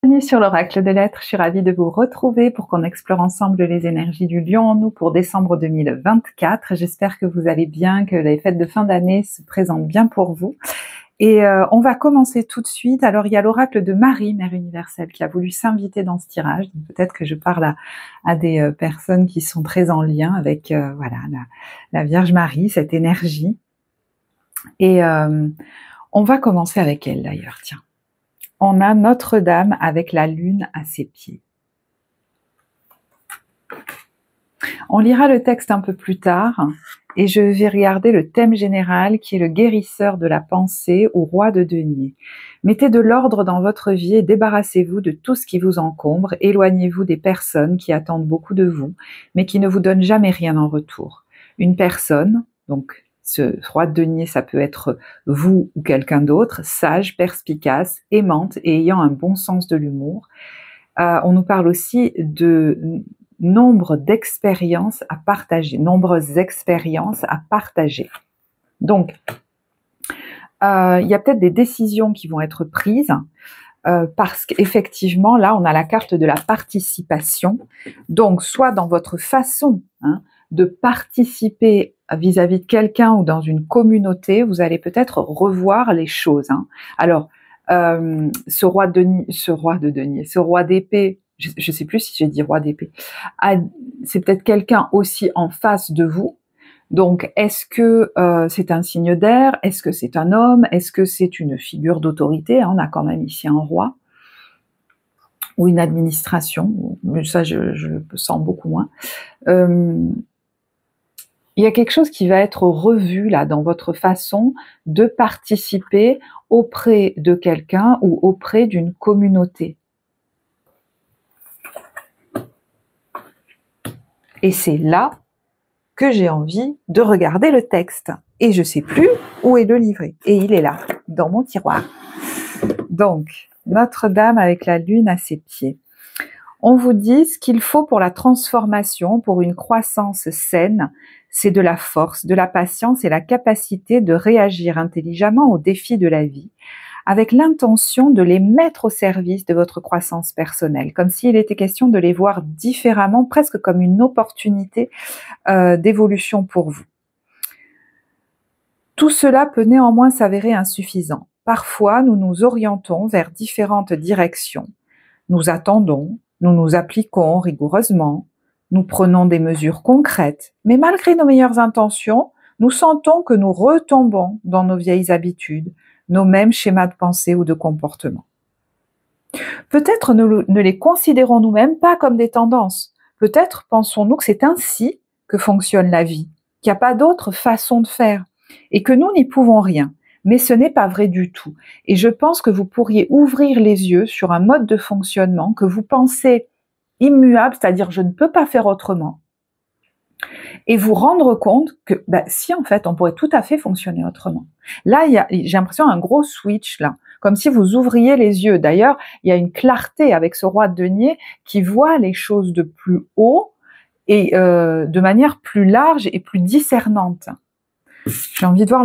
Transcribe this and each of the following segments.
Bienvenue sur l'Oracle de l'Être, je suis ravie de vous retrouver pour qu'on explore ensemble les énergies du Lion en nous pour décembre 2024. J'espère que vous allez bien, que les fêtes de fin d'année se présentent bien pour vous. Et on va commencer tout de suite. Alors il y a l'Oracle de Marie, Mère Universelle, qui a voulu s'inviter dans ce tirage. Peut-être que je parle à des personnes qui sont très en lien avec voilà, la Vierge Marie, cette énergie. Et on va commencer avec elle d'ailleurs, tiens. On a Notre-Dame avec la lune à ses pieds. On lira le texte un peu plus tard et je vais regarder le thème général qui est le guérisseur de la pensée ou roi de denier. Mettez de l'ordre dans votre vie et débarrassez-vous de tout ce qui vous encombre. Éloignez-vous des personnes qui attendent beaucoup de vous mais qui ne vous donnent jamais rien en retour. Une personne, donc ce roi de denier, ça peut être vous ou quelqu'un d'autre, sage, perspicace, aimante et ayant un bon sens de l'humour. On nous parle aussi de nombre d'expériences à partager, nombreuses expériences à partager. Donc, il y a peut-être des décisions qui vont être prises parce qu'effectivement, là, on a la carte de la participation. Donc, soit dans votre façon de participer vis-à-vis de quelqu'un ou dans une communauté, vous allez peut-être revoir les choses. Alors, ce roi d'épée, je ne sais plus si j'ai dit roi d'épée, c'est peut-être quelqu'un aussi en face de vous. Donc, est-ce que c'est un signe d'air? Est-ce que c'est un homme? Est-ce que c'est une figure d'autorité? On a quand même ici un roi ou une administration. Ça, je le sens beaucoup moins. Il y a quelque chose qui va être revu là dans votre façon de participer auprès de quelqu'un ou auprès d'une communauté. Et c'est là que j'ai envie de regarder le texte. Et je ne sais plus où est le livret. Et il est là, dans mon tiroir. Donc, Notre-Dame avec la lune à ses pieds. On vous dit ce qu'il faut pour la transformation, pour une croissance saine, c'est de la force, de la patience et la capacité de réagir intelligemment aux défis de la vie, avec l'intention de les mettre au service de votre croissance personnelle, comme s'il était question de les voir différemment, presque comme une opportunité d'évolution pour vous. Tout cela peut néanmoins s'avérer insuffisant. Parfois, nous nous orientons vers différentes directions. Nous attendons, nous nous appliquons rigoureusement, nous prenons des mesures concrètes, mais malgré nos meilleures intentions, nous sentons que nous retombons dans nos vieilles habitudes, nos mêmes schémas de pensée ou de comportement. Peut-être ne les considérons nous-mêmes pas comme des tendances. Peut-être pensons-nous que c'est ainsi que fonctionne la vie, qu'il n'y a pas d'autre façon de faire, et que nous n'y pouvons rien. Mais ce n'est pas vrai du tout. Et je pense que vous pourriez ouvrir les yeux sur un mode de fonctionnement que vous pensez immuable, c'est-à-dire je ne peux pas faire autrement, et vous rendre compte que si en fait on pourrait tout à fait fonctionner autrement. Là, j'ai l'impression un gros switch là, comme si vous ouvriez les yeux. D'ailleurs, il y a une clarté avec ce roi de denier qui voit les choses de plus haut et de manière plus large et plus discernante. J'ai envie de voir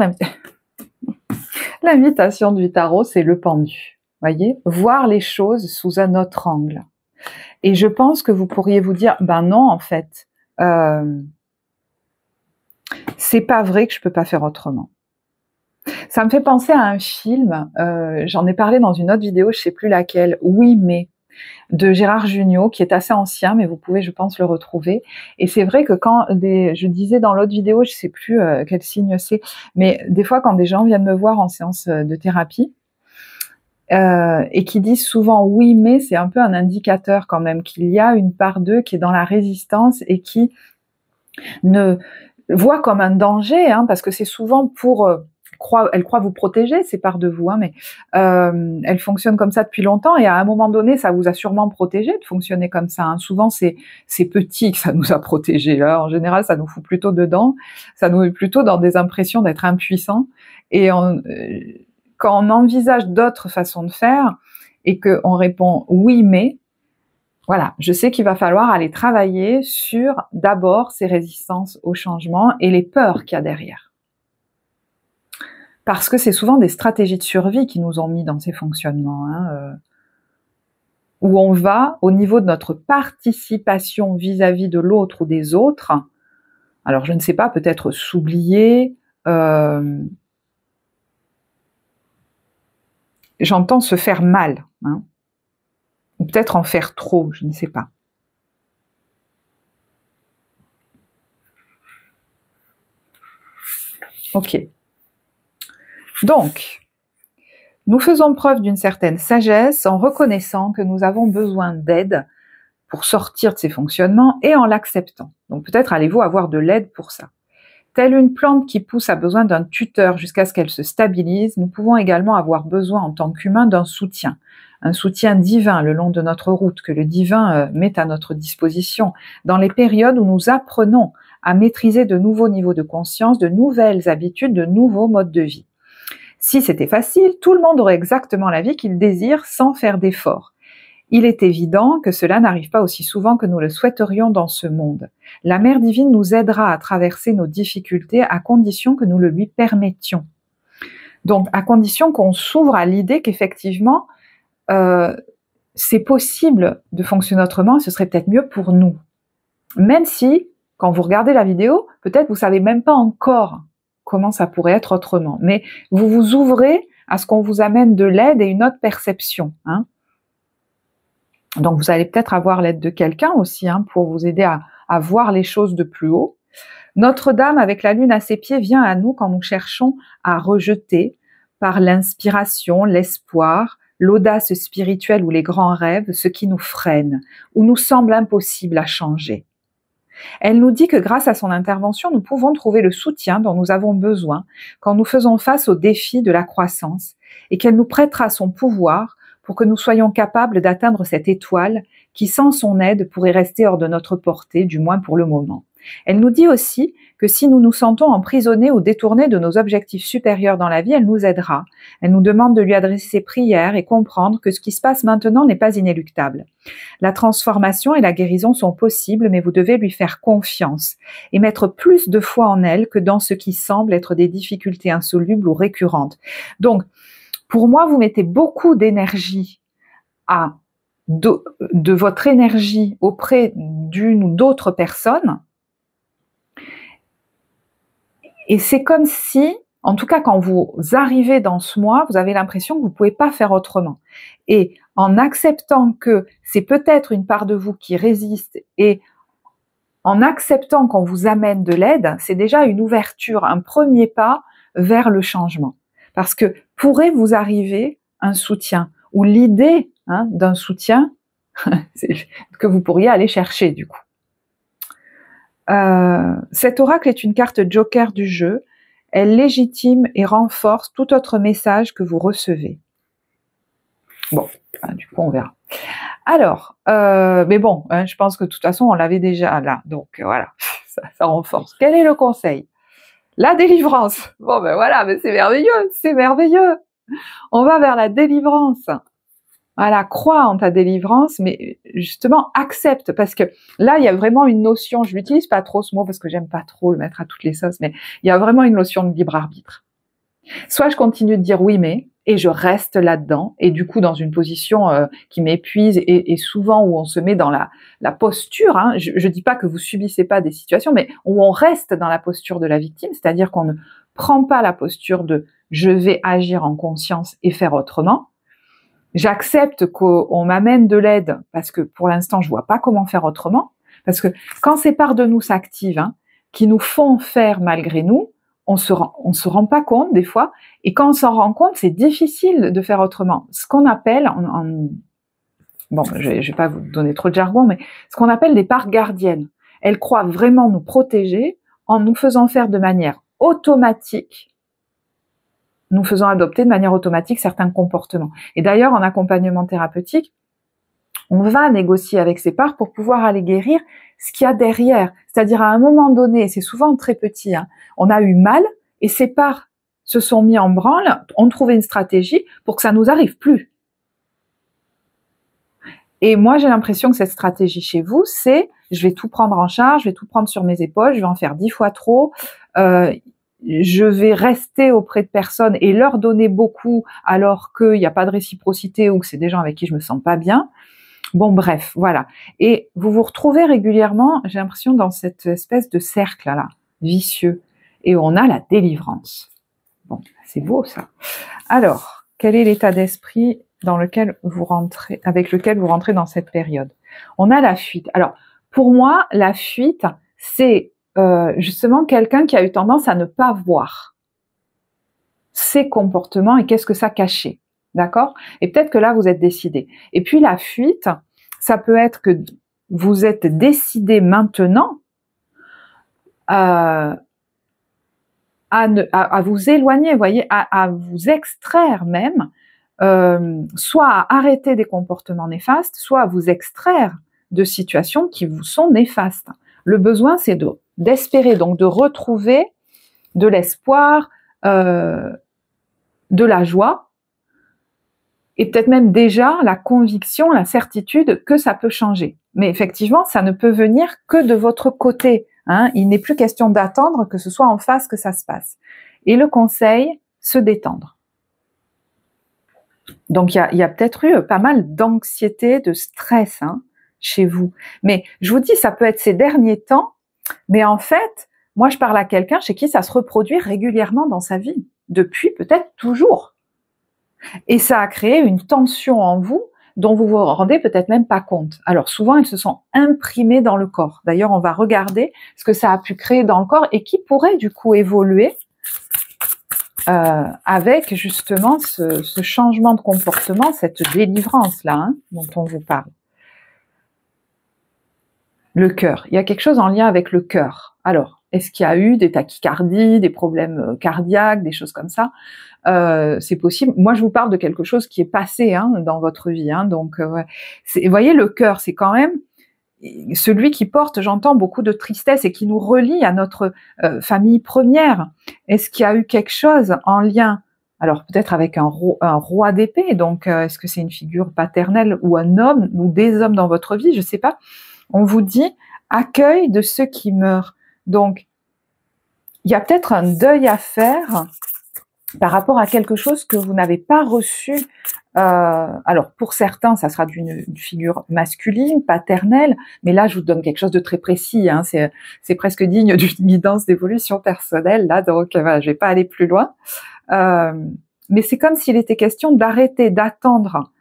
l'invitation du tarot, c'est le pendu. Voyez, voir les choses sous un autre angle. Et je pense que vous pourriez vous dire, non, en fait, c'est pas vrai que je peux pas faire autrement. Ça me fait penser à un film, j'en ai parlé dans une autre vidéo, je sais plus laquelle, Oui, mais, de Gérard Jugnot, qui est assez ancien, mais vous pouvez, je pense, le retrouver. Et c'est vrai que je disais dans l'autre vidéo, je sais plus quel signe c'est, mais des fois, quand des gens viennent me voir en séance de thérapie, et qui disent souvent oui, mais c'est un peu un indicateur quand même qu'il y a une part d'eux qui est dans la résistance et qui ne voit comme un danger, parce que c'est souvent pour elle croit vous protéger, ces parts de vous, mais elle fonctionne comme ça depuis longtemps et à un moment donné, ça vous a sûrement protégé de fonctionner comme ça. Souvent, c'est petit que ça nous a protégés. Là, en général, ça nous fout plutôt dedans, ça nous met plutôt dans des impressions d'être impuissants. Et quand on envisage d'autres façons de faire et qu'on répond oui, mais, voilà, je sais qu'il va falloir aller travailler sur d'abord ces résistances au changement et les peurs qu'il y a derrière. Parce que c'est souvent des stratégies de survie qui nous ont mis dans ces fonctionnements. où on va, au niveau de notre participation vis-à-vis de l'autre ou des autres, alors je ne sais pas, peut-être s'oublier, j'entends se faire mal, hein, ou peut-être en faire trop, je ne sais pas. Ok. Donc, nous faisons preuve d'une certaine sagesse en reconnaissant que nous avons besoin d'aide pour sortir de ces fonctionnements et en l'acceptant. Donc peut-être allez-vous avoir de l'aide pour ça. Telle une plante qui pousse a besoin d'un tuteur jusqu'à ce qu'elle se stabilise, nous pouvons également avoir besoin en tant qu'humains d'un soutien. Un soutien divin le long de notre route que le divin met à notre disposition dans les périodes où nous apprenons à maîtriser de nouveaux niveaux de conscience, de nouvelles habitudes, de nouveaux modes de vie. Si c'était facile, tout le monde aurait exactement la vie qu'il désire sans faire d'efforts. Il est évident que cela n'arrive pas aussi souvent que nous le souhaiterions dans ce monde. La Mère divine nous aidera à traverser nos difficultés à condition que nous le lui permettions. Donc, à condition qu'on s'ouvre à l'idée qu'effectivement, c'est possible de fonctionner autrement, ce serait peut-être mieux pour nous. Même si, quand vous regardez la vidéo, peut-être vous savez même pas encore comment ça pourrait être autrement. Mais vous vous ouvrez à ce qu'on vous amène de l'aide et une autre perception. Hein. Donc vous allez peut-être avoir l'aide de quelqu'un aussi pour vous aider à voir les choses de plus haut. Notre-Dame, avec la lune à ses pieds, vient à nous quand nous cherchons à rejeter par l'inspiration, l'espoir, l'audace spirituelle ou les grands rêves, ce qui nous freine, ou nous semble impossible à changer. Elle nous dit que grâce à son intervention, nous pouvons trouver le soutien dont nous avons besoin quand nous faisons face aux défis de la croissance et qu'elle nous prêtera son pouvoir pour que nous soyons capables d'atteindre cette étoile qui, sans son aide, pourrait rester hors de notre portée, du moins pour le moment. Elle nous dit aussi que si nous nous sentons emprisonnés ou détournés de nos objectifs supérieurs dans la vie, elle nous aidera. Elle nous demande de lui adresser ses prières et comprendre que ce qui se passe maintenant n'est pas inéluctable. La transformation et la guérison sont possibles, mais vous devez lui faire confiance et mettre plus de foi en elle que dans ce qui semble être des difficultés insolubles ou récurrentes. Donc, pour moi, vous mettez beaucoup d'énergie de votre énergie auprès d'une ou d'autres personnes. Et c'est comme si, en tout cas quand vous arrivez dans ce mois, vous avez l'impression que vous ne pouvez pas faire autrement. Et en acceptant que c'est peut-être une part de vous qui résiste et en acceptant qu'on vous amène de l'aide, c'est déjà une ouverture, un premier pas vers le changement. Parce que pourrait vous arriver un soutien ou l'idée d'un soutien que vous pourriez aller chercher du coup. Cet oracle est une carte joker du jeu. Elle légitime et renforce tout autre message que vous recevez. Bon, du coup on verra. Alors, mais bon, je pense que de toute façon on l'avait déjà là, donc voilà, ça renforce. Quel est le conseil? La délivrance. Bon ben voilà, mais c'est merveilleux, c'est merveilleux. On va vers la délivrance. Voilà, crois en ta délivrance, mais justement accepte, parce que là il y a vraiment une notion, je l'utilise pas trop ce mot parce que j'aime pas trop le mettre à toutes les sauces, mais il y a vraiment une notion de libre arbitre. Soit je continue de dire oui mais, et je reste là-dedans, et du coup dans une position qui m'épuise, et souvent où on se met dans la posture, je dis pas que vous subissez pas des situations, mais où on reste dans la posture de la victime, c'est-à-dire qu'on ne prend pas la posture de je vais agir en conscience et faire autrement. J'accepte qu'on m'amène de l'aide parce que pour l'instant je vois pas comment faire autrement, parce que quand ces parts de nous s'activent, qui nous font faire malgré nous, on se rend pas compte des fois, et quand on s'en rend compte, c'est difficile de faire autrement. Ce qu'on appelle, bon, je vais pas vous donner trop de jargon, mais ce qu'on appelle des parts gardiennes. Elles croient vraiment nous protéger en nous faisant faire de manière automatique, nous faisant adopter de manière automatique certains comportements. Et d'ailleurs, en accompagnement thérapeutique, on va négocier avec ces parts pour pouvoir aller guérir ce qu'il y a derrière. C'est-à-dire à un moment donné, c'est souvent très petit, on a eu mal et ces parts se sont mis en branle, ont trouvé une stratégie pour que ça nous arrive plus. Et moi, j'ai l'impression que cette stratégie chez vous, c'est je vais tout prendre en charge, je vais tout prendre sur mes épaules, je vais en faire 10 fois trop, je vais rester auprès de personnes et leur donner beaucoup alors qu'il n'y a pas de réciprocité ou que c'est des gens avec qui je me sens pas bien. Bon, bref, voilà. Et vous vous retrouvez régulièrement, j'ai l'impression, dans cette espèce de cercle-là, vicieux. Et on a la délivrance. Bon, c'est beau ça. Alors, quel est l'état d'esprit dans lequel vous rentrez, avec lequel vous rentrez dans cette période? On a la fuite. Alors, pour moi, la fuite, c'est justement quelqu'un qui a eu tendance à ne pas voir ses comportements et qu'est-ce que ça cachait. D'accord? Et peut-être que là, vous êtes décidé. Et puis la fuite, ça peut être que vous êtes décidé maintenant à vous éloigner, vous voyez, à vous extraire même, soit à arrêter des comportements néfastes, soit à vous extraire de situations qui vous sont néfastes. Le besoin, c'est d'espérer, donc de retrouver de l'espoir, de la joie, et peut-être même déjà la conviction, la certitude que ça peut changer. Mais effectivement, ça ne peut venir que de votre côté. Hein. Il n'est plus question d'attendre que ce soit en face que ça se passe. Et le conseil, se détendre. Donc il y a peut-être eu pas mal d'anxiété, de stress chez vous. Mais je vous dis, ça peut être ces derniers temps, mais en fait, moi je parle à quelqu'un chez qui ça se reproduit régulièrement dans sa vie, depuis peut-être toujours. Et ça a créé une tension en vous dont vous vous rendez peut-être même pas compte. Alors souvent, elles se sont imprimées dans le corps. D'ailleurs, on va regarder ce que ça a pu créer dans le corps et qui pourrait du coup évoluer avec justement ce changement de comportement, cette délivrance-là dont on vous parle. Le cœur. Il y a quelque chose en lien avec le cœur. Alors, est-ce qu'il y a eu des tachycardies, des problèmes cardiaques, des choses comme ça? C'est possible. Moi, je vous parle de quelque chose qui est passé dans votre vie. Donc, vous voyez, le cœur, c'est quand même celui qui porte, j'entends, beaucoup de tristesse et qui nous relie à notre famille première. Est-ce qu'il y a eu quelque chose en lien, alors peut-être avec un roi d'épée, donc est-ce que c'est une figure paternelle ou un homme ou des hommes dans votre vie, je ne sais pas. On vous dit accueil de ceux qui meurent. Donc, il y a peut-être un deuil à faire par rapport à quelque chose que vous n'avez pas reçu. Alors, pour certains, ça sera d'une figure masculine, paternelle, mais là, je vous donne quelque chose de très précis. C'est presque digne d'une guidance d'évolution personnelle, là, donc voilà, je vais pas aller plus loin. Mais c'est comme s'il était question d'arrêter d'attendre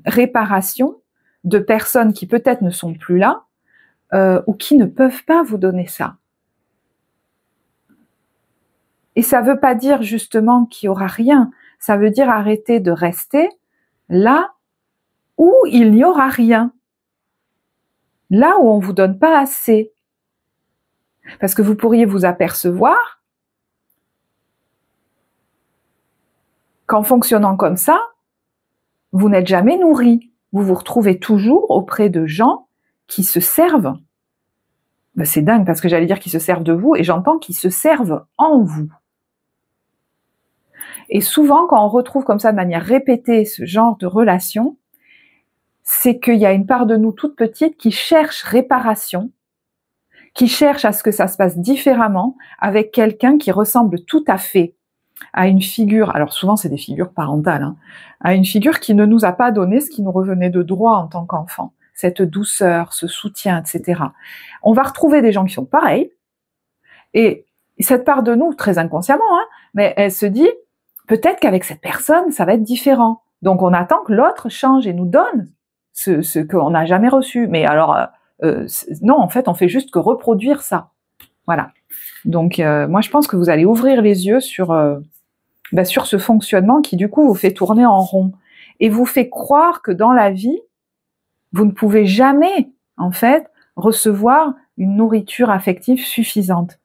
réparation de personnes qui peut-être ne sont plus là ou qui ne peuvent pas vous donner ça. Et ça ne veut pas dire justement qu'il n'y aura rien, ça veut dire arrêter de rester là où il n'y aura rien, là où on ne vous donne pas assez. Parce que vous pourriez vous apercevoir qu'en fonctionnant comme ça, vous n'êtes jamais nourri. Vous vous retrouvez toujours auprès de gens qui se servent. Ben c'est dingue parce que j'allais dire qu'ils se servent de vous et j'entends qu'ils se servent en vous. Et souvent, quand on retrouve comme ça de manière répétée ce genre de relation, c'est qu'il y a une part de nous toute petite qui cherche réparation, qui cherche à ce que ça se passe différemment avec quelqu'un qui ressemble tout à fait à une figure, alors souvent c'est des figures parentales, à une figure qui ne nous a pas donné ce qui nous revenait de droit en tant qu'enfant, cette douceur, ce soutien, etc. On va retrouver des gens qui sont pareils, et cette part de nous, très inconsciemment, mais elle se dit, peut-être qu'avec cette personne, ça va être différent. Donc on attend que l'autre change et nous donne ce qu'on n'a jamais reçu. Mais alors, non, en fait, on fait juste que reproduire ça. Voilà. Donc moi, je pense que vous allez ouvrir les yeux sur ce fonctionnement qui, du coup, vous fait tourner en rond et vous fait croire que dans la vie, vous ne pouvez jamais, en fait, recevoir une nourriture affective suffisante.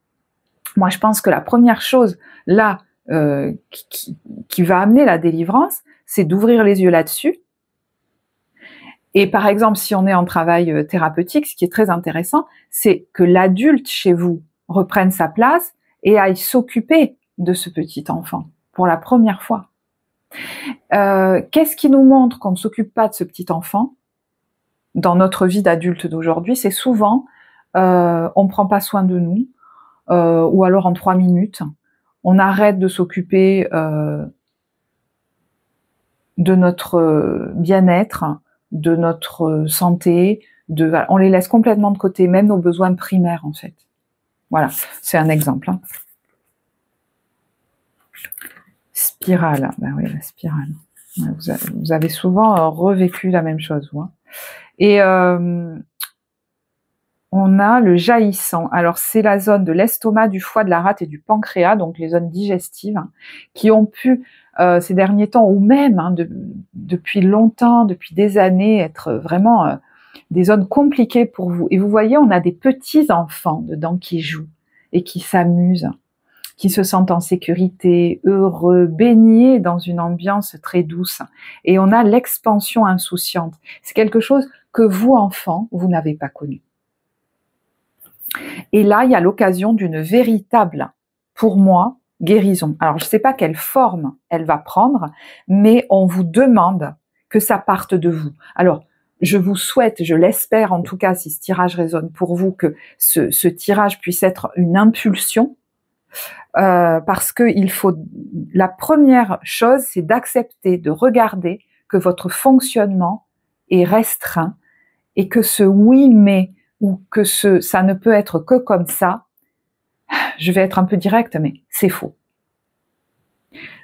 Moi, je pense que la première chose, là, qui va amener la délivrance, c'est d'ouvrir les yeux là-dessus. Et par exemple, si on est en travail thérapeutique, ce qui est très intéressant, c'est que l'adulte chez vous reprenne sa place et aille s'occuper de ce petit enfant pour la première fois. Qu'est-ce qui nous montre qu'on ne s'occupe pas de ce petit enfant dans notre vie d'adulte d'aujourd'hui? C'est souvent on ne prend pas soin de nous, ou alors en 3 minutes, on arrête de s'occuper de notre bien-être, de notre santé, on les laisse complètement de côté, même nos besoins primaires en fait. Voilà, c'est un exemple. Hein. Spirale, ben oui, la spirale. Vous avez souvent revécu la même chose, vous. Hein. Et on a le jaillissant. Alors, c'est la zone de l'estomac, du foie, de la rate et du pancréas, donc les zones digestives, hein, qui ont pu, ces derniers temps, ou même hein, depuis longtemps, depuis des années, être vraiment des zones compliquées pour vous. Et vous voyez, on a des petits enfants dedans qui jouent et qui s'amusent, qui se sentent en sécurité, heureux, baignés dans une ambiance très douce. Et on a l'expansion insouciante. C'est quelque chose que vous, enfants, vous n'avez pas connu. Et là, il y a l'occasion d'une véritable, pour moi, guérison. Alors, je ne sais pas quelle forme elle va prendre, mais on vous demande que ça parte de vous. Alors, je vous souhaite, je l'espère en tout cas, si ce tirage résonne pour vous, que ce tirage puisse être une impulsion, parce que il faut. La première chose, c'est d'accepter, de regarder que votre fonctionnement est restreint et que ce oui mais ou que ça ne peut être que comme ça, je vais être un peu directe, mais c'est faux.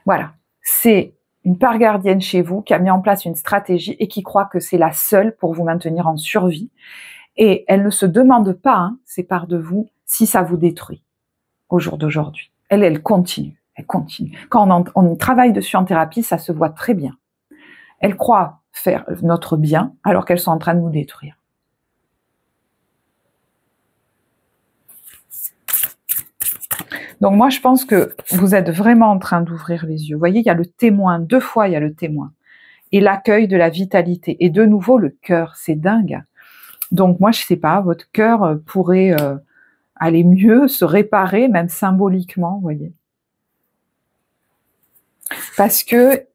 Voilà, c'est une part gardienne chez vous qui a mis en place une stratégie et qui croit que c'est la seule pour vous maintenir en survie. Et elle ne se demande pas, hein, ces parts de vous, si ça vous détruit au jour d'aujourd'hui. Elle continue, elle continue. Quand on travaille dessus en thérapie, ça se voit très bien. Elle croit faire notre bien alors qu'elles sont en train de nous détruire. Donc moi, je pense que vous êtes vraiment en train d'ouvrir les yeux. Vous voyez, il y a le témoin, 2 fois il y a le témoin. Et l'accueil de la vitalité. Et de nouveau, le cœur, c'est dingue. Donc moi, je sais pas, votre cœur pourrait aller mieux, se réparer, même symboliquement, vous voyez. Parce que,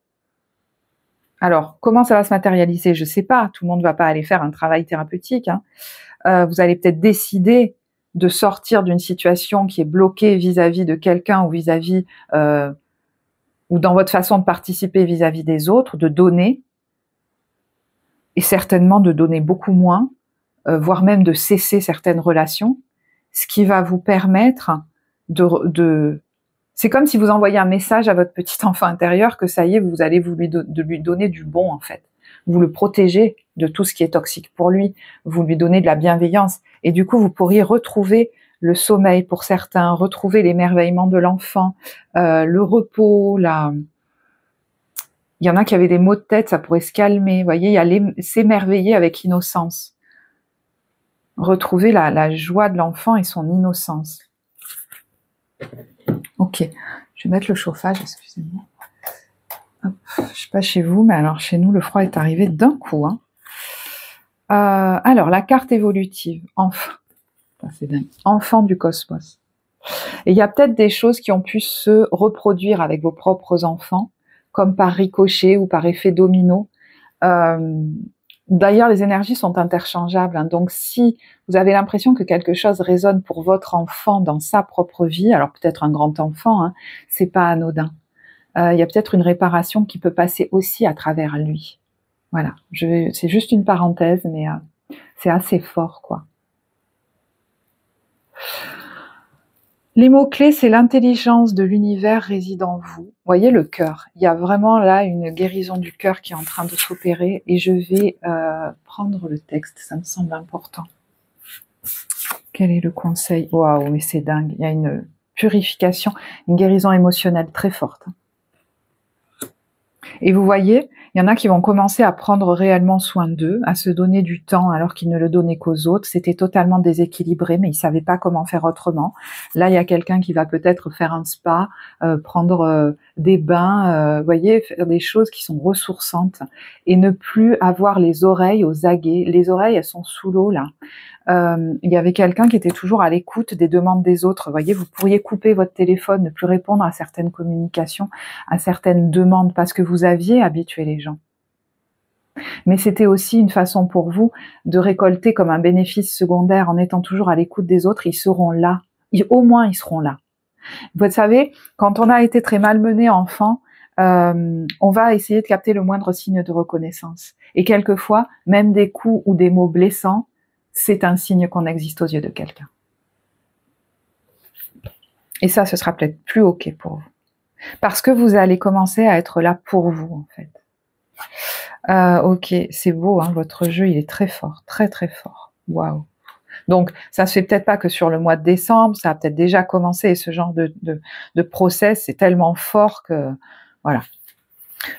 alors, comment ça va se matérialiser? Je sais pas, tout le monde ne va pas aller faire un travail thérapeutique. Hein. Vous allez peut-être décider de sortir d'une situation qui est bloquée vis-à-vis de quelqu'un ou vis-à-vis ou dans votre façon de participer vis-à-vis des autres, de donner, et certainement de donner beaucoup moins, voire même de cesser certaines relations, ce qui va vous permettre de c'est comme si vous envoyez un message à votre petit enfant intérieur que ça y est, vous allez lui donner du bon en fait. Vous le protégez de tout ce qui est toxique pour lui, vous lui donnez de la bienveillance, et du coup vous pourriez retrouver le sommeil pour certains, retrouver l'émerveillement de l'enfant, le repos, il y en a qui avaient des maux de tête, ça pourrait se calmer, vous voyez, il y a s'émerveiller avec innocence. Retrouver la joie de l'enfant et son innocence. Ok, je vais mettre le chauffage, excusez-moi. Hop, je sais pas chez vous, mais alors chez nous, le froid est arrivé d'un coup. Hein. Alors, la carte évolutive, c'est dingue. Enfant du cosmos. Et il y a peut-être des choses qui ont pu se reproduire avec vos propres enfants, comme par ricochet ou par effet domino. D'ailleurs, les énergies sont interchangeables. Hein, donc, si vous avez l'impression que quelque chose résonne pour votre enfant dans sa propre vie, alors peut-être un grand enfant, hein, c'est pas anodin. Il y a peut-être une réparation qui peut passer aussi à travers lui. Voilà, c'est juste une parenthèse, mais c'est assez fort, quoi. Les mots-clés, c'est l'intelligence de l'univers réside en vous. Vous voyez le cœur. Il y a vraiment là une guérison du cœur qui est en train de s'opérer. Et je vais prendre le texte, ça me semble important. Quel est le conseil? Waouh, mais c'est dingue. Il y a une purification, une guérison émotionnelle très forte. Et vous voyez, il y en a qui vont commencer à prendre réellement soin d'eux, à se donner du temps alors qu'ils ne le donnaient qu'aux autres. C'était totalement déséquilibré, mais ils savaient pas comment faire autrement. Là, il y a quelqu'un qui va peut-être faire un spa, prendre des bains, vous voyez, faire des choses qui sont ressourçantes et ne plus avoir les oreilles aux aguets. Les oreilles, elles sont sous l'eau là. Il y avait quelqu'un qui était toujours à l'écoute des demandes des autres. Vous voyez, vous pourriez couper votre téléphone, ne plus répondre à certaines communications, à certaines demandes, parce que vous aviez habitué les gens. Mais c'était aussi une façon pour vous de récolter comme un bénéfice secondaire en étant toujours à l'écoute des autres. Ils seront là. Au moins, ils seront là. Vous savez, quand on a été très malmené enfant, on va essayer de capter le moindre signe de reconnaissance. Et quelquefois, même des coups ou des mots blessants, c'est un signe qu'on existe aux yeux de quelqu'un. Et ça, ce sera peut-être plus OK pour vous. Parce que vous allez commencer à être là pour vous, en fait. Ok, c'est beau, hein, votre jeu, il est très fort, très très fort. Waouh. Donc, ça se fait peut-être pas que sur le mois de décembre, ça a peut-être déjà commencé, et ce genre de process, c'est tellement fort que, voilà.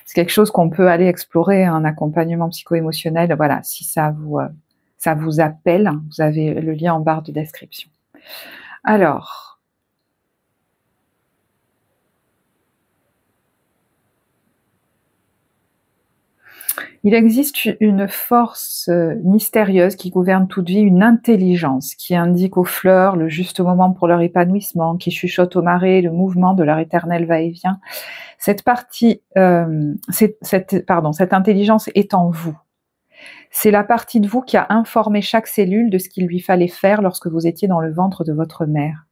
C'est quelque chose qu'on peut aller explorer, un accompagnement psycho-émotionnel, voilà, si ça vous appelle, vous avez le lien en barre de description. Alors, il existe une force mystérieuse qui gouverne toute vie, une intelligence qui indique aux fleurs le juste moment pour leur épanouissement, qui chuchote aux marées le mouvement de leur éternel va-et-vient. Cette intelligence est en vous. C'est la partie de vous qui a informé chaque cellule de ce qu'il lui fallait faire lorsque vous étiez dans le ventre de votre mère.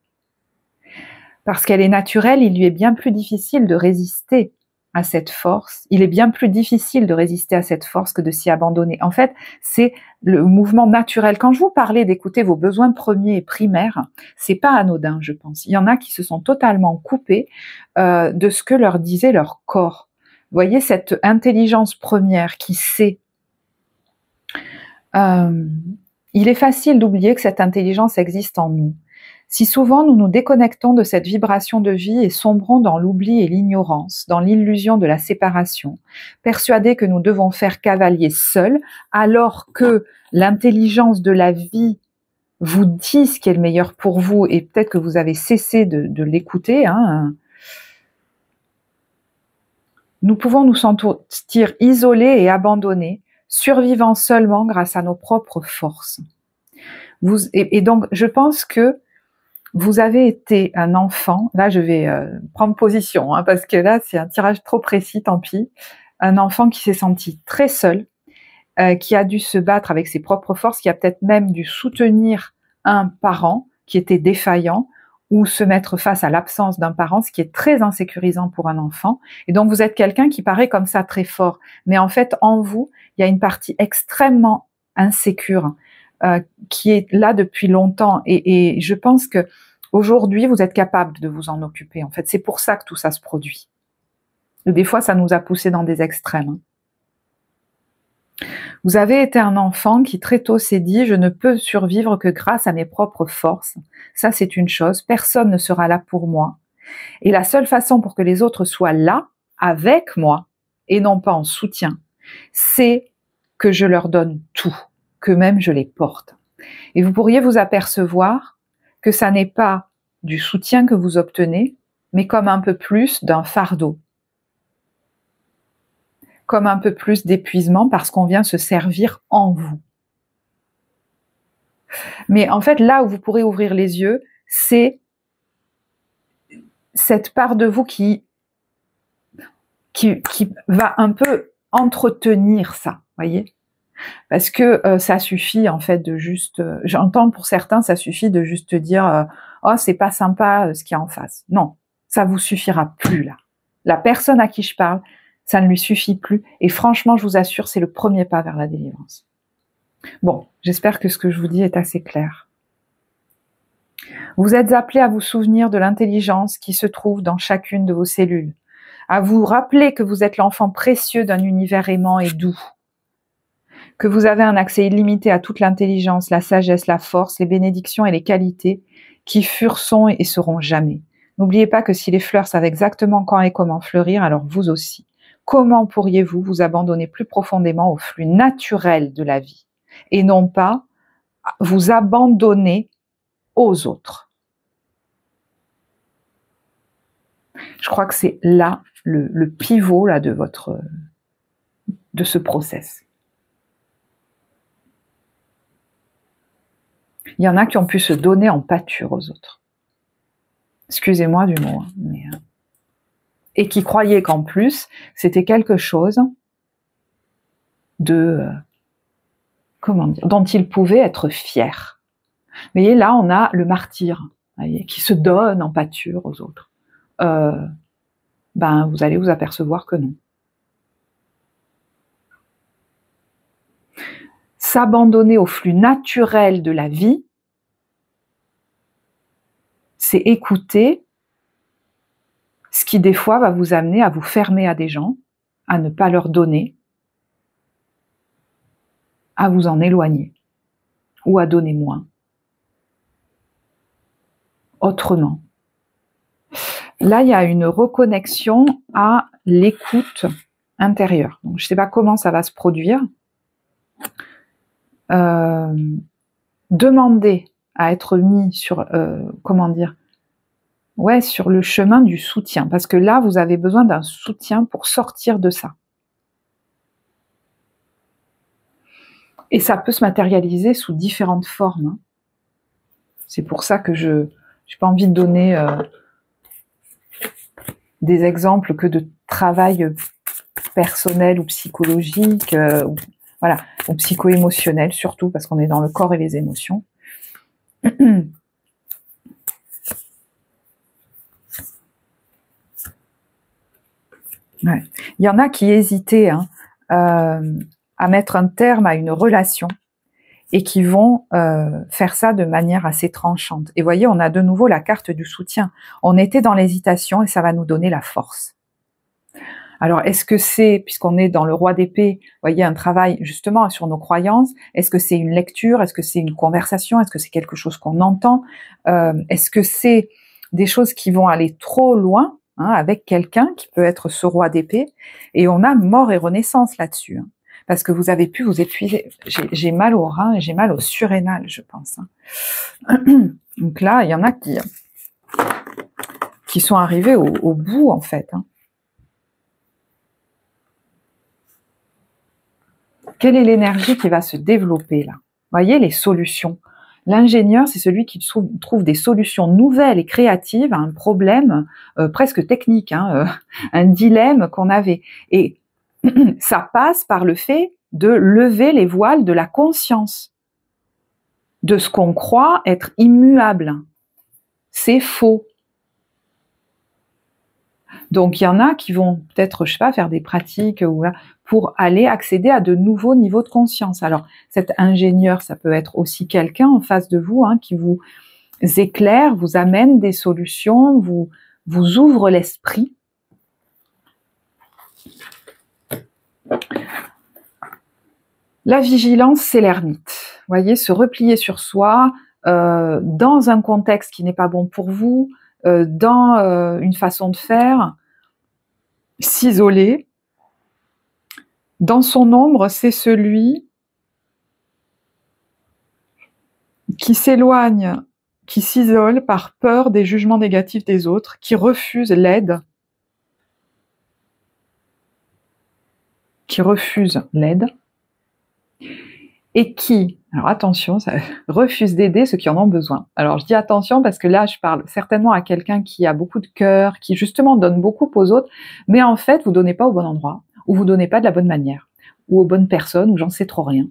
Parce qu'elle est naturelle, il lui est bien plus difficile de résister à cette force. Il est bien plus difficile de résister à cette force que de s'y abandonner. En fait, c'est le mouvement naturel. Quand je vous parlais d'écouter vos besoins premiers et primaires, c'est pas anodin, je pense. Il y en a qui se sont totalement coupés de ce que leur disait leur corps. Vous voyez, cette intelligence première qui sait. Il est facile d'oublier que cette intelligence existe en nous. Si souvent nous nous déconnectons de cette vibration de vie et sombrons dans l'oubli et l'ignorance, dans l'illusion de la séparation, persuadés que nous devons faire cavalier seuls, alors que l'intelligence de la vie vous dit ce qui est le meilleur pour vous, et peut-être que vous avez cessé de l'écouter, hein, nous pouvons nous sentir isolés et abandonnés, survivant seulement grâce à nos propres forces. Et donc, je pense que vous avez été un enfant, là je vais prendre position, hein, parce que là c'est un tirage trop précis, tant pis, un enfant qui s'est senti très seul, qui a dû se battre avec ses propres forces, qui a peut-être même dû soutenir un parent qui était défaillant, ou se mettre face à l'absence d'un parent, ce qui est très insécurisant pour un enfant. Et donc vous êtes quelqu'un qui paraît comme ça très fort, mais en fait en vous, il y a une partie extrêmement insécure, qui est là depuis longtemps, et je pense que aujourd'hui vous êtes capable de vous en occuper. En fait, c'est pour ça que tout ça se produit. Et des fois, ça nous a poussé dans des extrêmes. Vous avez été un enfant qui très tôt s'est dit « je ne peux survivre que grâce à mes propres forces ». Ça, c'est une chose. Personne ne sera là pour moi. Et la seule façon pour que les autres soient là, avec moi, et non pas en soutien, c'est que je leur donne tout, que même je les porte. Et vous pourriez vous apercevoir que ça n'est pas du soutien que vous obtenez, mais comme un peu plus d'un fardeau, comme un peu plus d'épuisement parce qu'on vient se servir en vous. Mais en fait, là où vous pourrez ouvrir les yeux, c'est cette part de vous qui va un peu entretenir ça, voyez ? Parce que ça suffit en fait de juste, j'entends pour certains, ça suffit de juste dire oh c'est pas sympa ce qu'il y a en face. Non, ça vous suffira plus là. La personne à qui je parle, ça ne lui suffit plus. Et franchement, je vous assure, c'est le premier pas vers la délivrance. Bon, j'espère que ce que je vous dis est assez clair. Vous êtes appelés à vous souvenir de l'intelligence qui se trouve dans chacune de vos cellules, à vous rappeler que vous êtes l'enfant précieux d'un univers aimant et doux, que vous avez un accès illimité à toute l'intelligence, la sagesse, la force, les bénédictions et les qualités qui furent, sont et seront jamais. N'oubliez pas que si les fleurs savent exactement quand et comment fleurir, alors vous aussi. Comment pourriez-vous vous abandonner plus profondément au flux naturel de la vie et non pas vous abandonner aux autres? Je crois que c'est là le pivot là, de ce process. Il y en a qui ont pu se donner en pâture aux autres. Excusez-moi du mot, hein, mais et qui croyaient qu'en plus, c'était quelque chose de, comment dire, dont ils pouvaient être fiers. Mais là, on a le martyr, voyez, qui se donne en pâture aux autres. Vous allez vous apercevoir que non. s'abandonner au flux naturel de la vie, c'est écouter ce qui des fois va vous amener à vous fermer à des gens, à ne pas leur donner, à vous en éloigner ou à donner moins. Autrement. Là, il y a une reconnexion à l'écoute intérieure. Donc, je ne sais pas comment ça va se produire. Demandez à être mis sur, sur le chemin du soutien. Parce que là, vous avez besoin d'un soutien pour sortir de ça. Et ça peut se matérialiser sous différentes formes. Hein. C'est pour ça que je n'ai pas envie de donner des exemples que de travail personnel ou psychologique, ou psycho-émotionnel surtout, parce qu'on est dans le corps et les émotions. Ouais. Il y en a qui hésitaient à mettre un terme à une relation et qui vont faire ça de manière assez tranchante. Et voyez, on a de nouveau la carte du soutien. On était dans l'hésitation et ça va nous donner la force. Alors, est-ce que c'est, puisqu'on est dans le roi d'épée, voyez, un travail justement sur nos croyances, est-ce que c'est une lecture, est-ce que c'est une conversation, est-ce que c'est quelque chose qu'on entend, est-ce que c'est des choses qui vont aller trop loin, avec quelqu'un qui peut être ce roi d'épée, et on a mort et renaissance là-dessus, parce que vous avez pu vous épuiser. J'ai mal au rein et j'ai mal au surrénal, je pense. Donc là, il y en a qui sont arrivés au bout, en fait. Quelle est l'énergie qui va se développer là? Voyez les solutions. L'ingénieur, c'est celui qui trouve des solutions nouvelles et créatives à un problème presque technique, un dilemme qu'on avait. Et ça passe par le fait de lever les voiles de la conscience, de ce qu'on croit être immuable. C'est faux. Donc il y en a qui vont peut-être, je sais pas, faire des pratiques pour aller accéder à de nouveaux niveaux de conscience. Alors cet ingénieur, ça peut être aussi quelqu'un en face de vous qui vous éclaire, vous amène des solutions, vous ouvre l'esprit. La vigilance, c'est l'ermite. Vous voyez, se replier sur soi dans un contexte qui n'est pas bon pour vous, dans une façon de faire, s'isoler. Dans son ombre, c'est celui qui s'éloigne, qui s'isole par peur des jugements négatifs des autres, qui refuse l'aide, et qui, alors attention, ça refuse d'aider ceux qui en ont besoin. Alors je dis attention parce que là, je parle certainement à quelqu'un qui a beaucoup de cœur, qui justement donne beaucoup aux autres, mais en fait, vous donnez pas au bon endroit, ou vous donnez pas de la bonne manière, ou aux bonnes personnes, ou j'en sais trop rien.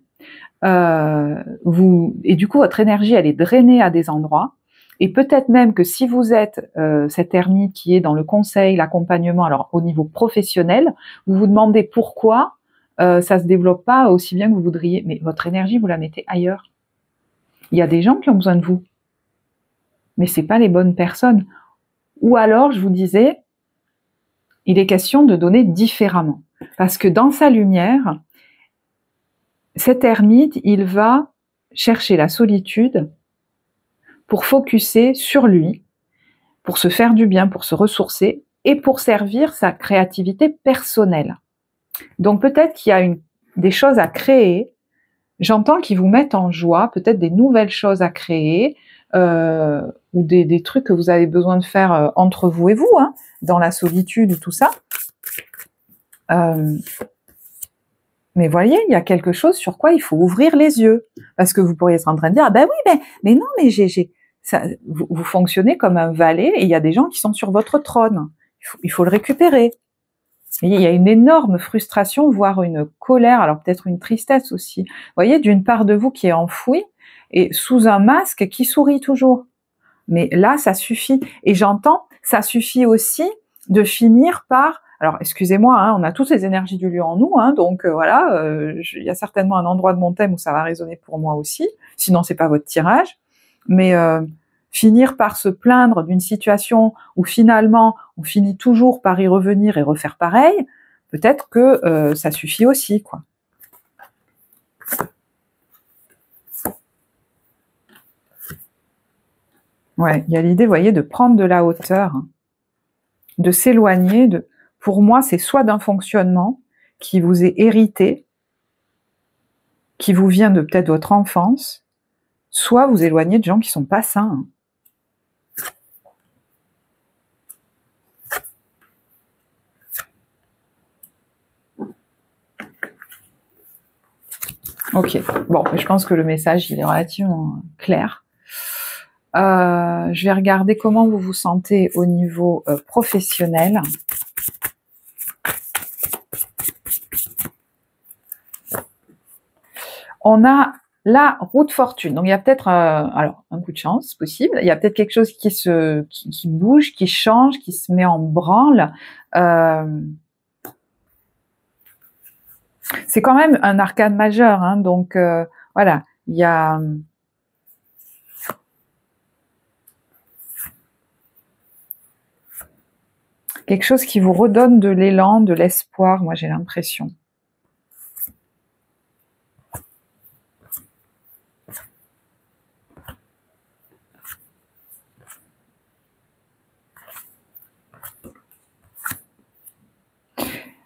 Et du coup, votre énergie, elle est drainée à des endroits, et peut-être même que si vous êtes cet ermite qui est dans le conseil, l'accompagnement, alors au niveau professionnel, vous vous demandez pourquoi ça se développe pas aussi bien que vous voudriez, mais votre énergie, vous la mettez ailleurs. Il y a des gens qui ont besoin de vous, mais c'est pas les bonnes personnes. Ou alors, je vous disais, il est question de donner différemment, parce que dans sa lumière, cet ermite, il va chercher la solitude pour focuser sur lui, pour se faire du bien, pour se ressourcer et pour servir sa créativité personnelle. Donc peut-être qu'il y a des choses à créer, j'entends qu'ils vous mettent en joie, peut-être des nouvelles choses à créer, ou des trucs que vous avez besoin de faire entre vous et vous, dans la solitude ou tout ça. Mais voyez, il y a quelque chose sur quoi il faut ouvrir les yeux. Parce que vous pourriez être en train de dire, ben oui, mais non, mais vous fonctionnez comme un valet et il y a des gens qui sont sur votre trône. Il faut le récupérer. Il y a une énorme frustration, voire une colère, alors peut-être une tristesse aussi. Vous voyez, d'une part de vous qui est enfouie et sous un masque qui sourit toujours. Mais là, ça suffit. Et j'entends, ça suffit aussi de finir par Alors, excusez-moi, hein, on a toutes les énergies du lieu en nous, hein, donc voilà, il y a certainement un endroit de mon thème où ça va résonner pour moi aussi, sinon c'est pas votre tirage, mais finir par se plaindre d'une situation où finalement on finit toujours par y revenir et refaire pareil, peut-être que ça suffit aussi, quoi. Ouais, il y a l'idée, vous voyez, de prendre de la hauteur, hein, de s'éloigner de... Pour moi, c'est soit d'un fonctionnement qui vous est hérité, qui vous vient de peut-être votre enfance, soit vous éloigner de gens qui sont pas sains. Ok, bon, je pense que le message il est relativement clair. Je vais regarder comment vous vous sentez au niveau professionnel. On a la roue de fortune. Donc il y a peut-être alors un coup de chance possible. Il y a peut-être quelque chose qui bouge, qui change, qui se met en branle. C'est quand même un arcane majeur, hein, donc voilà, il y a quelque chose qui vous redonne de l'élan, de l'espoir, moi j'ai l'impression.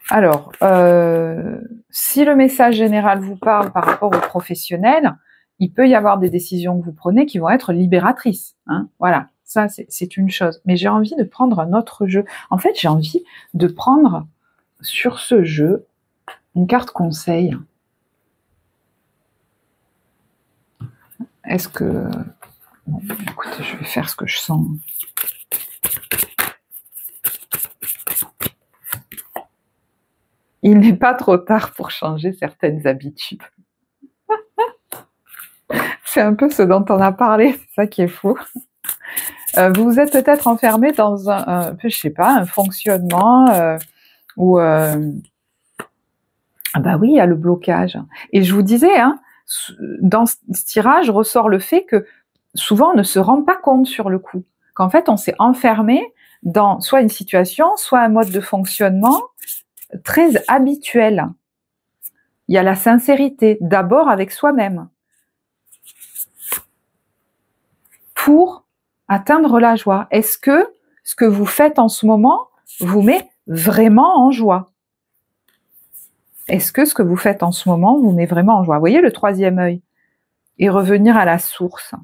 Alors, si le message général vous parle par rapport aux professionnels, il peut y avoir des décisions que vous prenez qui vont être libératrices, hein, voilà, ça c'est une chose. Mais j'ai envie de prendre un autre jeu. En fait, j'ai envie de prendre sur ce jeu une carte conseil. Est-ce que... Bon, écoutez, je vais faire ce que je sens. Il n'est pas trop tard pour changer certaines habitudes. C'est un peu ce dont on a parlé, c'est ça qui est fou. Vous vous êtes peut-être enfermé dans je sais pas, un fonctionnement où... ah bah oui, il y a le blocage. Et je vous disais, hein, dans ce tirage ressort le fait que souvent on ne se rend pas compte sur le coup, qu'en fait on s'est enfermé dans soit une situation, soit un mode de fonctionnement très habituel. Il y a la sincérité, d'abord avec soi-même, pour atteindre la joie. Est-ce que ce que vous faites en ce moment vous met vraiment en joie? Est-ce que ce que vous faites en ce moment vous met vraiment en joie? Vous voyez le troisième œil? Et revenir à la source.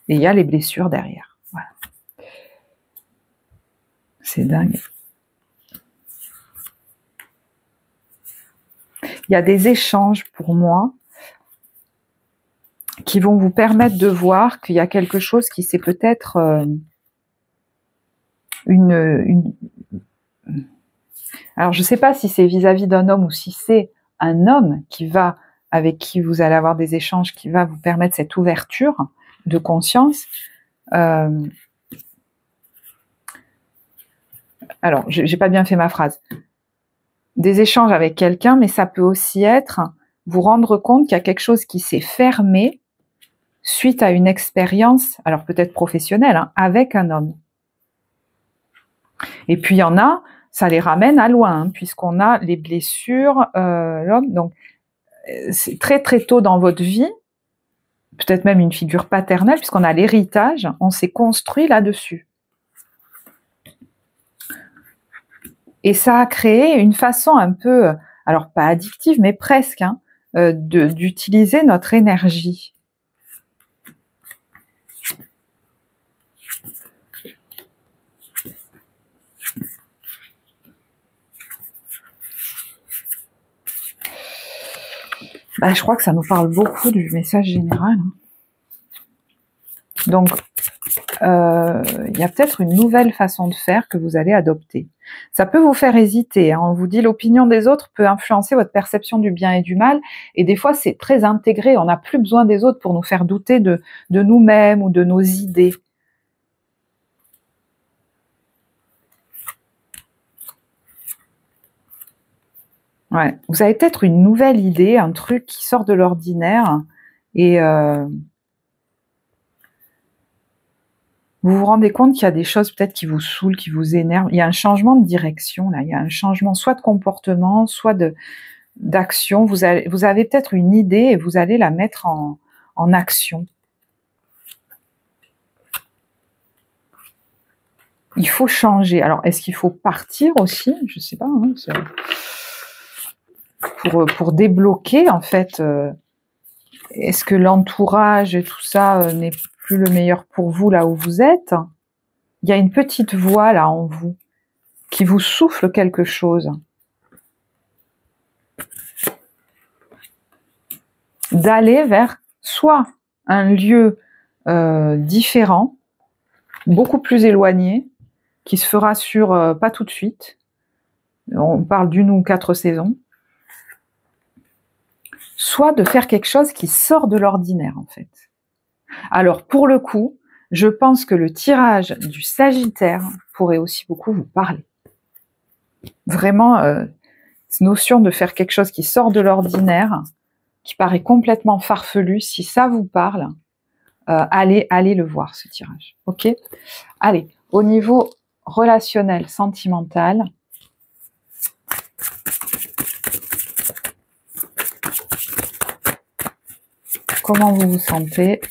Et il y a les blessures derrière. Voilà. C'est dingue. Il y a des échanges pour moi qui vont vous permettre de voir qu'il y a quelque chose qui c'est peut-être alors je ne sais pas si c'est vis-à-vis d'un homme ou si c'est un homme avec qui vous allez avoir des échanges qui va vous permettre cette ouverture de conscience. Alors, j'ai pas bien fait ma phrase. Des échanges avec quelqu'un, mais ça peut aussi être vous rendre compte qu'il y a quelque chose qui s'est fermé suite à une expérience, alors peut-être professionnelle, hein, avec un homme. Et puis il y en a, ça les ramène à loin, hein, puisqu'on a les blessures, l'homme. Donc, c'est très très tôt dans votre vie, peut-être même une figure paternelle, puisqu'on a l'héritage, on s'est construit là-dessus. Et ça a créé une façon un peu, alors pas addictive, mais presque, hein, d'utiliser notre énergie. Bah, je crois que ça nous parle beaucoup du message général. Donc, il y a peut-être une nouvelle façon de faire que vous allez adopter. Ça peut vous faire hésiter, hein. On vous dit l'opinion des autres peut influencer votre perception du bien et du mal, et des fois c'est très intégré, on n'a plus besoin des autres pour nous faire douter de nous-mêmes ou de nos idées. Ouais. Vous avez peut-être une nouvelle idée, un truc qui sort de l'ordinaire et vous vous rendez compte qu'il y a des choses peut-être qui vous saoulent, qui vous énervent. Il y a un changement de direction là, il y a un changement soit de comportement, soit d'action. Vous avez peut-être une idée et vous allez la mettre en action. Il faut changer. Alors, est-ce qu'il faut partir aussi? Je sais pas. Hein, pour débloquer, en fait, est-ce que l'entourage et tout ça n'est plus le meilleur pour vous là où vous êtes? Il y a une petite voix là en vous qui vous souffle quelque chose. D'aller vers soit un lieu différent, beaucoup plus éloigné, qui se fera sur pas tout de suite. On parle d'1 ou 4 saisons. Soit de faire quelque chose qui sort de l'ordinaire, en fait. Alors, pour le coup, je pense que le tirage du Sagittaire pourrait aussi beaucoup vous parler. Vraiment, cette notion de faire quelque chose qui sort de l'ordinaire, qui paraît complètement farfelu, si ça vous parle, allez le voir, ce tirage. Ok? Allez, au niveau relationnel, sentimental, comment vous vous sentez?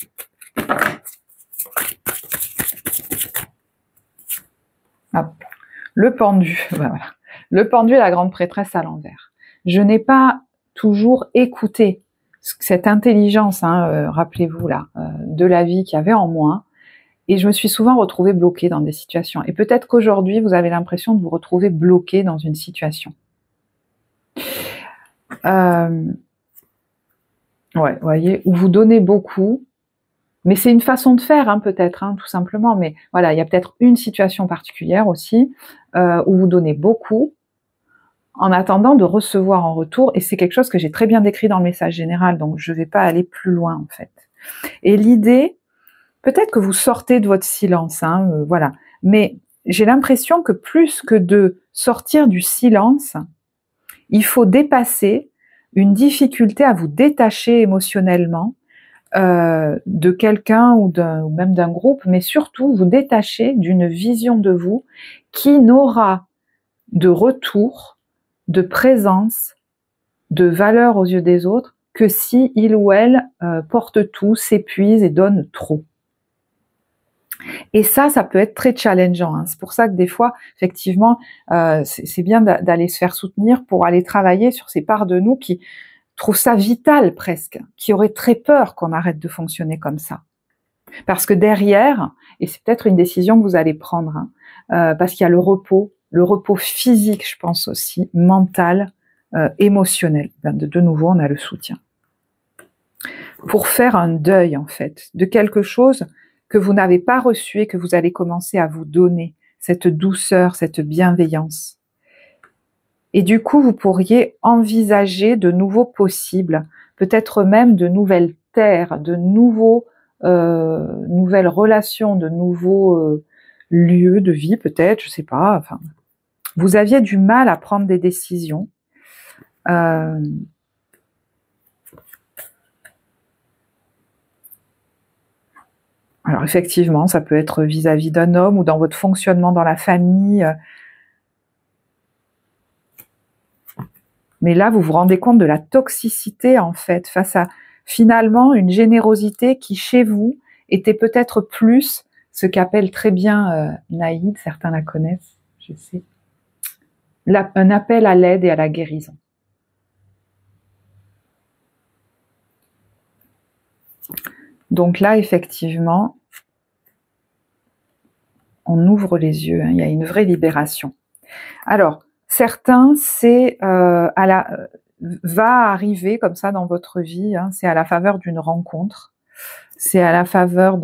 Hop. Le pendu, ben voilà. Le pendu et la grande prêtresse à l'envers. Je n'ai pas toujours écouté cette intelligence, hein, rappelez-vous là, de la vie qu'il y avait en moi, et je me suis souvent retrouvée bloquée dans des situations. Et peut-être qu'aujourd'hui, vous avez l'impression de vous retrouver bloquée dans une situation. Ouais, vous voyez, où vous donnez beaucoup, mais c'est une façon de faire, hein, peut-être, hein, tout simplement. Mais voilà, il y a peut-être une situation particulière aussi, où vous donnez beaucoup, en attendant de recevoir en retour, et c'est quelque chose que j'ai très bien décrit dans le message général, donc je ne vais pas aller plus loin, en fait. Et l'idée, peut-être que vous sortez de votre silence, hein, voilà, mais j'ai l'impression que plus que de sortir du silence, il faut dépasser une difficulté à vous détacher émotionnellement de quelqu'un ou même d'un groupe, mais surtout vous détacher d'une vision de vous qui n'aura de retour, de présence, de valeur aux yeux des autres que si il ou elle porte tout, s'épuise et donne trop. Et ça peut être très challengeant, hein. C'est pour ça que des fois, effectivement, c'est bien d'aller se faire soutenir pour aller travailler sur ces parts de nous qui trouvent ça vital presque, qui auraient très peur qu'on arrête de fonctionner comme ça. Parce que derrière, et c'est peut-être une décision que vous allez prendre, hein, parce qu'il y a le repos physique, je pense aussi, mental, émotionnel. De nouveau, on a le soutien. Pour faire un deuil, en fait, de quelque chose que vous n'avez pas reçu et que vous allez commencer à vous donner, cette douceur, cette bienveillance. Et du coup, vous pourriez envisager de nouveaux possibles, peut-être même de nouvelles terres, de nouvelles relations, de nouveaux lieux de vie, peut-être, je sais pas. Enfin, vous aviez du mal à prendre des décisions. Alors effectivement, ça peut être vis-à-vis d'un homme ou dans votre fonctionnement dans la famille. Mais là, vous vous rendez compte de la toxicité, en fait, face à finalement une générosité qui, chez vous, était peut-être plus ce qu'appelle très bien Naïd, certains la connaissent, je sais, un appel à l'aide et à la guérison. Donc là, effectivement, on ouvre les yeux, hein, il y a une vraie libération. Alors, certains, va arriver comme ça dans votre vie, hein, c'est à la faveur d'une rencontre, c'est à la faveur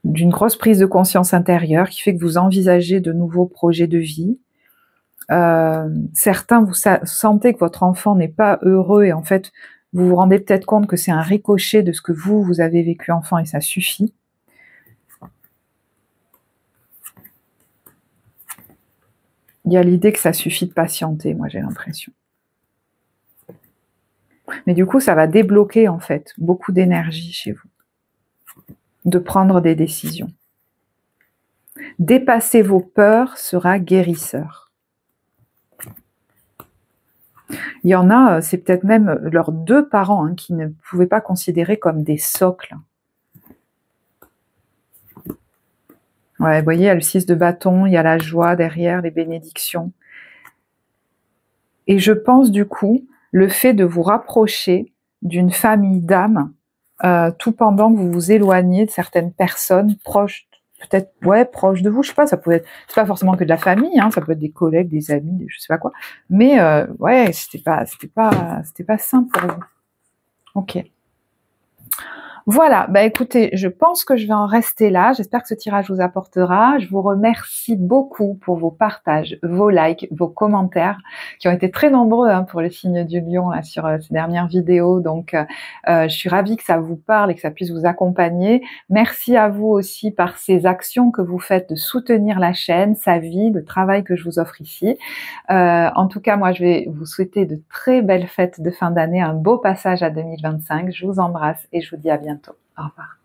d'une grosse prise de conscience intérieure qui fait que vous envisagez de nouveaux projets de vie. Certains, vous sentez que votre enfant n'est pas heureux et en fait, vous vous rendez peut-être compte que c'est un ricochet de ce que vous avez vécu enfant et ça suffit. Il y a l'idée que ça suffit de patienter, moi j'ai l'impression. Mais du coup, ça va débloquer en fait beaucoup d'énergie chez vous, de prendre des décisions. Dépasser vos peurs sera guérisseur. Il y en a, c'est peut-être même leurs deux parents hein, qui ne pouvaient pas considérer comme des socles. Ouais, vous voyez, il y a le 6 de bâton, il y a la joie derrière, les bénédictions. Et je pense du coup, le fait de vous rapprocher d'une famille d'âmes, tout pendant que vous vous éloignez de certaines personnes proches, peut-être ouais, proches de vous, je sais pas, ça peut être, c'est pas forcément que de la famille, hein, ça peut être des collègues, des amis, je sais pas quoi, mais ouais, c'était pas simple pour vous. Ok. Voilà, bah écoutez, je pense que je vais en rester là. J'espère que ce tirage vous apportera. Je vous remercie beaucoup pour vos partages, vos likes, vos commentaires, qui ont été très nombreux hein, pour le signe du lion là, sur ces dernières vidéos. Donc, je suis ravie que ça vous parle et que ça puisse vous accompagner. Merci à vous aussi par ces actions que vous faites de soutenir la chaîne, sa vie, le travail que je vous offre ici. En tout cas, moi, je vais vous souhaiter de très belles fêtes de fin d'année, un beau passage à 2025. Je vous embrasse et je vous dis à bientôt. Au revoir.